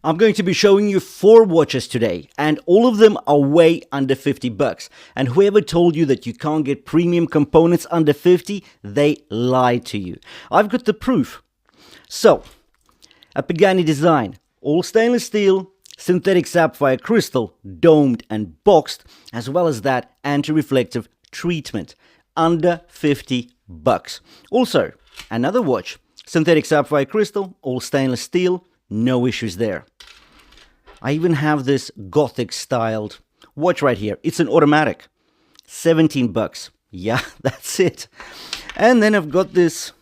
I'm going to be showing you 4 watches today, and all of them are way under 50 bucks. And whoever told you that you can't get premium components under 50, they lied to you. I've got the proof. So, a Pagani Design, all stainless steel, synthetic sapphire crystal, domed and boxed, as well as that anti-reflective treatment, under 50 bucks. Also, another watch, synthetic sapphire crystal, all stainless steel, no issues there. I even have this gothic styled watch right here. It's an automatic. 17 bucks. Yeah, that's it. And then I've got this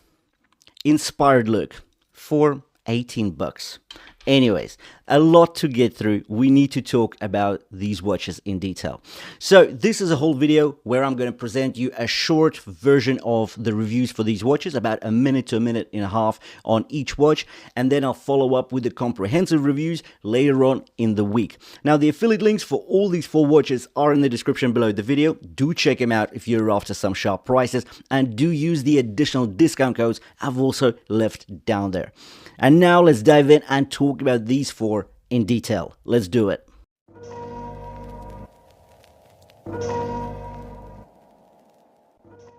inspired look for 18 bucks. Anyways, a lot to get through. We need to talk about these watches in detail. So this is a whole video where I'm going to present you a short version of the reviews for these watches, about a minute to a minute and a half on each watch, and then I'll follow up with the comprehensive reviews later on in the week. Now, the affiliate links for all these 4 watches are in the description below the video. Do check them out if you're after some sharp prices, and do use the additional discount codes I've also left down there. And now let's dive in and talk about these 4 in detail. Let's do it.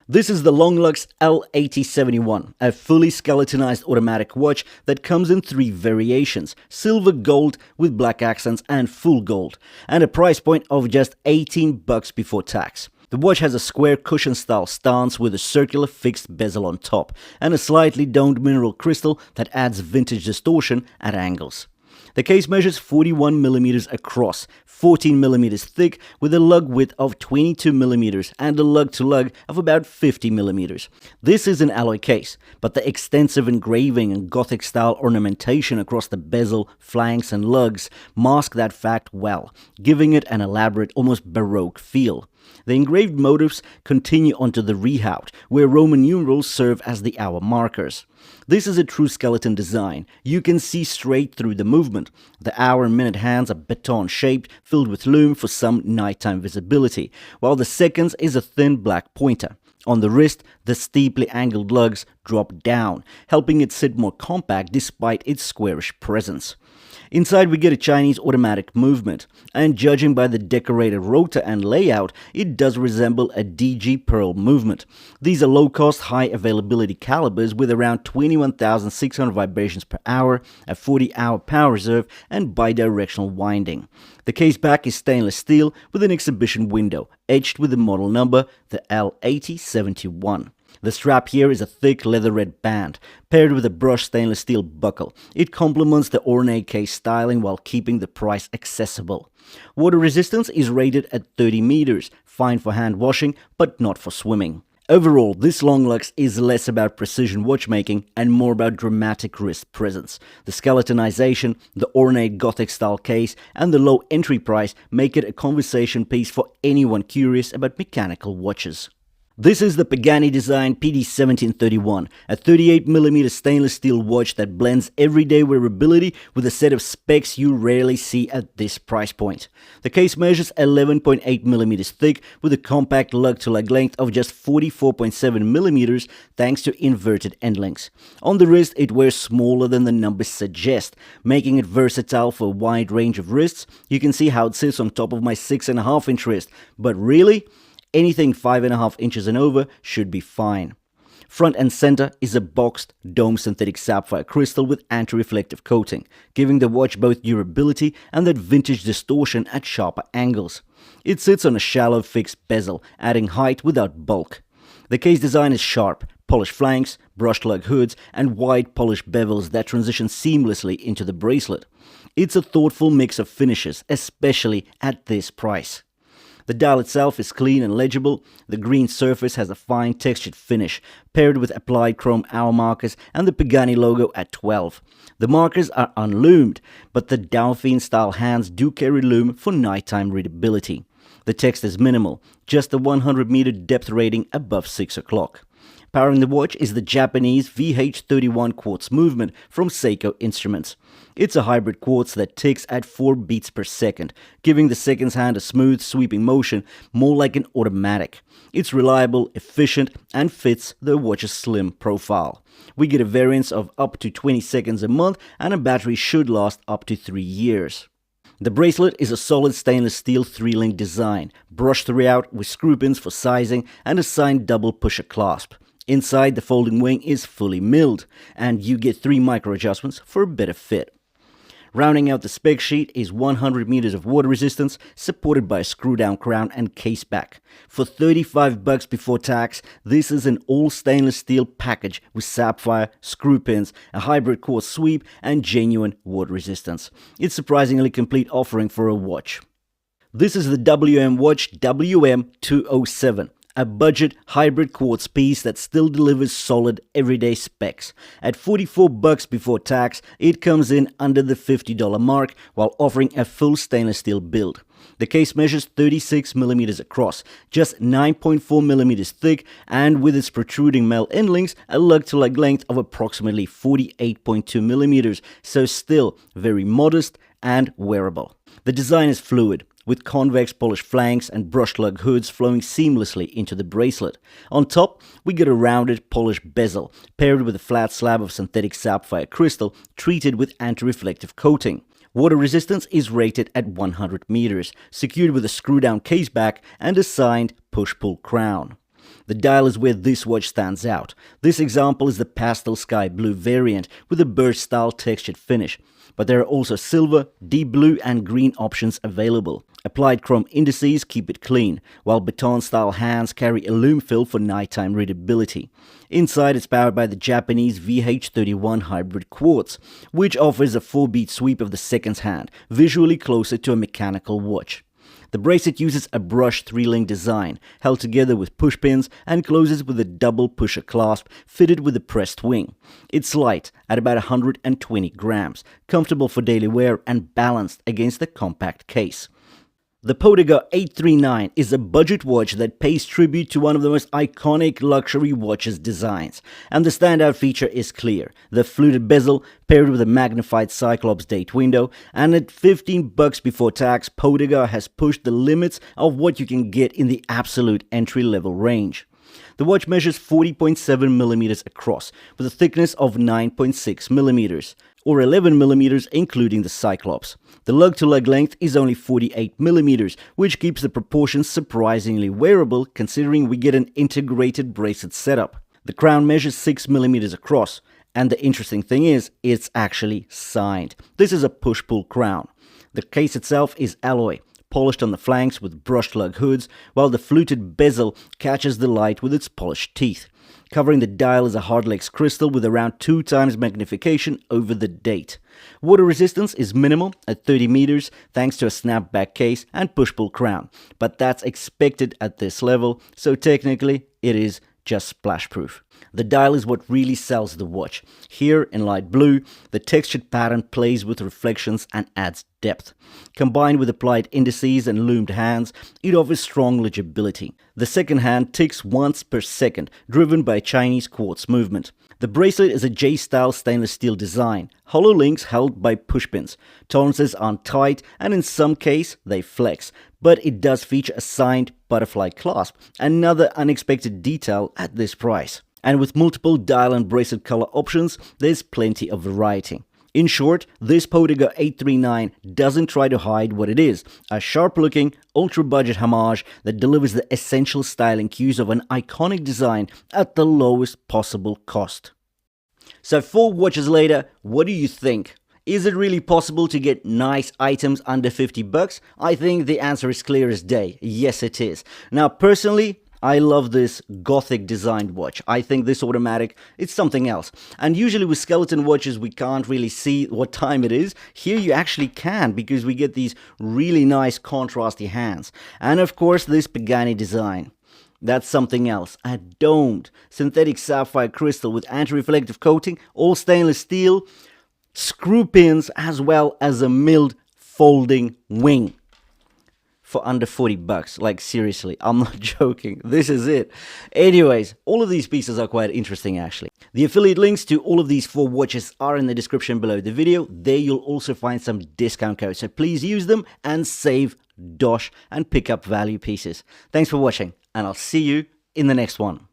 This is the Longlux L871, a fully skeletonized automatic watch that comes in 3 variations: silver gold with black accents and full gold, and a price point of just 18 bucks before tax. The watch has a square cushion style stance with a circular fixed bezel on top, and a slightly domed mineral crystal that adds vintage distortion at angles. The case measures 41mm across, 14mm thick, with a lug width of 22mm and a lug-to-lug of about 50mm. This is an alloy case, but the extensive engraving and Gothic style ornamentation across the bezel, flanks and lugs mask that fact well, giving it an elaborate, almost Baroque feel. The engraved motifs continue onto the rehaut, where Roman numerals serve as the hour markers. This is a true skeleton design. You can see straight through the movement. The hour and minute hands are baton-shaped, filled with lume for some nighttime visibility, while the seconds is a thin black pointer. On the wrist, the steeply angled lugs drop down, helping it sit more compact despite its squarish presence. Inside we get a Chinese automatic movement, and judging by the decorated rotor and layout, it does resemble a DG Pearl movement. These are low-cost, high-availability calibers with around 21,600 vibrations per hour, a 40-hour power reserve, and bidirectional winding. The case back is stainless steel with an exhibition window, etched with the model number, the L871. The strap here is a thick leather red band, paired with a brushed stainless steel buckle. It complements the ornate case styling while keeping the price accessible. Water resistance is rated at 30 meters, fine for hand washing, but not for swimming. Overall, this Longlux is less about precision watchmaking and more about dramatic wrist presence. The skeletonization, the ornate Gothic style case, and the low entry price make it a conversation piece for anyone curious about mechanical watches. This is the Pagani Design PD1731, a 38mm stainless steel watch that blends everyday wearability with a set of specs you rarely see at this price point. The case measures 11.8mm thick with a compact lug-to-lug length of just 44.7mm thanks to inverted end links. On the wrist, it wears smaller than the numbers suggest, making it versatile for a wide range of wrists. You can see how it sits on top of my 6.5-inch wrist, but really, anything 5.5 inches and over should be fine. Front and center is a boxed, domed synthetic sapphire crystal with anti-reflective coating, giving the watch both durability and that vintage distortion at sharper angles. It sits on a shallow fixed bezel, adding height without bulk. The case design is sharp, polished flanks, brushed lug hoods, and wide polished bevels that transition seamlessly into the bracelet. It's a thoughtful mix of finishes, especially at this price. The dial itself is clean and legible. The green surface has a fine textured finish, paired with applied chrome hour markers and the Pagani logo at 12. The markers are unlumed, but the Dauphine-style hands do carry lume for nighttime readability. The text is minimal, just a 100-meter depth rating above 6 o'clock. Powering the watch is the Japanese VH31 quartz movement from Seiko Instruments. It's a hybrid quartz that ticks at 4 beats per second, giving the seconds hand a smooth, sweeping motion, more like an automatic. It's reliable, efficient, and fits the watch's slim profile. We get a variance of up to 20 seconds a month, and a battery should last up to 3 years. The bracelet is a solid stainless steel 3-link design, brushed throughout with screw pins for sizing and a signed double pusher clasp. Inside, the folding wing is fully milled, and you get 3 micro adjustments for a better fit. Rounding out the spec sheet is 100 meters of water resistance, supported by a screw-down crown and case back. For $35 before tax, this is an all-stainless steel package with sapphire, screw pins, a hybrid quartz sweep, and genuine water resistance. It's a surprisingly complete offering for a watch. This is the WM Watch WM207. A budget hybrid quartz piece that still delivers solid everyday specs. At $44 before tax, it comes in under the $50 mark while offering a full stainless steel build. The case measures 36 millimeters across, just 9.4 millimeters thick, and with its protruding metal end links, a lug-to-lug length of approximately 48.2 millimeters, so still very modest and wearable. The design is fluid, with convex polished flanks and brushed lug hoods flowing seamlessly into the bracelet. On top, we get a rounded polished bezel, paired with a flat slab of synthetic sapphire crystal treated with anti-reflective coating. Water resistance is rated at 100 meters, secured with a screw-down case back and a signed push-pull crown. The dial is where this watch stands out. This example is the pastel sky blue variant with a birch-style textured finish, but there are also silver, deep blue and green options available. Applied chrome indices keep it clean, while baton-style hands carry a lume fill for nighttime readability. Inside, it's powered by the Japanese VH31 hybrid quartz, which offers a 4-beat sweep of the seconds hand, visually closer to a mechanical watch. The bracelet uses a brushed 3-link design, held together with push pins, and closes with a double pusher clasp fitted with a pressed wing. It's light at about 120 grams, comfortable for daily wear and balanced against the compact case. The Poedagar 839 is a budget watch that pays tribute to one of the most iconic luxury watches designs, and the standout feature is clear: the fluted bezel paired with a magnified cyclops date window, and at $15 before tax, Poedagar has pushed the limits of what you can get in the absolute entry-level range. The watch measures 40.7 millimeters across, with a thickness of 9.6 millimeters, or 11 millimeters including the cyclops. The lug-to-lug length is only 48 millimeters, which keeps the proportions surprisingly wearable considering we get an integrated bracelet setup. The crown measures 6 millimeters across, and the interesting thing is, it's actually signed. This is a push-pull crown. The case itself is alloy, polished on the flanks with brushed lug hoods, while the fluted bezel catches the light with its polished teeth. Covering the dial is a hardlex crystal with around 2 times magnification over the date. Water resistance is minimal at 30 meters thanks to a snapback case and push-pull crown, but that's expected at this level, so technically it is just splash-proof. The dial is what really sells the watch. Here, in light blue, the textured pattern plays with reflections and adds depth. Combined with applied indices and loomed hands, it offers strong legibility. The second hand ticks once per second, driven by Chinese quartz movement. The bracelet is a J-style stainless steel design, hollow links held by pushpins. Tolerances aren't tight, and in some case they flex, but it does feature a signed butterfly clasp, another unexpected detail at this price. And with multiple dial and bracelet color options, there's plenty of variety. In short, this Poedagar 839 doesn't try to hide what it is: a sharp-looking, ultra-budget homage that delivers the essential styling cues of an iconic design at the lowest possible cost. So 4 watches later, what do you think? Is it really possible to get nice items under $50? I think the answer is clear as day. Yes, it is. Now, personally, I love this gothic designed watch. I think this automatic, it's something else. And usually with skeleton watches, we can't really see what time it is. Here you actually can, because we get these really nice contrasty hands. And of course, this Pagani design. That's something else. A domed synthetic sapphire crystal with anti-reflective coating, all stainless steel, screw pins, as well as a milled folding wing. for under 40 bucks. Like seriously, I'm not joking. This is it. Anyways, all of these pieces are quite interesting actually. The affiliate links to all of these 4 watches are in the description below the video. There you'll also find some discount codes, so please use them and save dosh and pick up value pieces. Thanks for watching, and I'll see you in the next one.